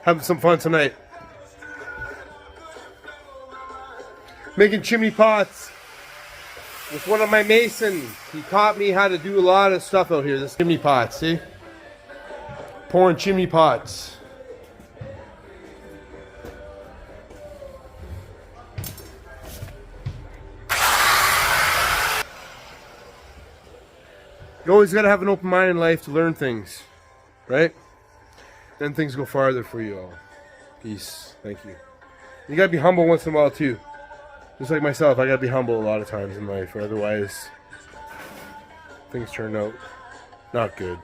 having some fun tonight. Making chimney pots with one of my masons. He taught me how to do a lot of stuff out here. This chimney pot, see? Pouring chimney pots. You always got to have an open mind in life to learn things, right? Then things go farther for you all. Peace. Thank you. You got to be humble once in a while too. Just like myself, I got to be humble a lot of times in life, or otherwise things turn out not good.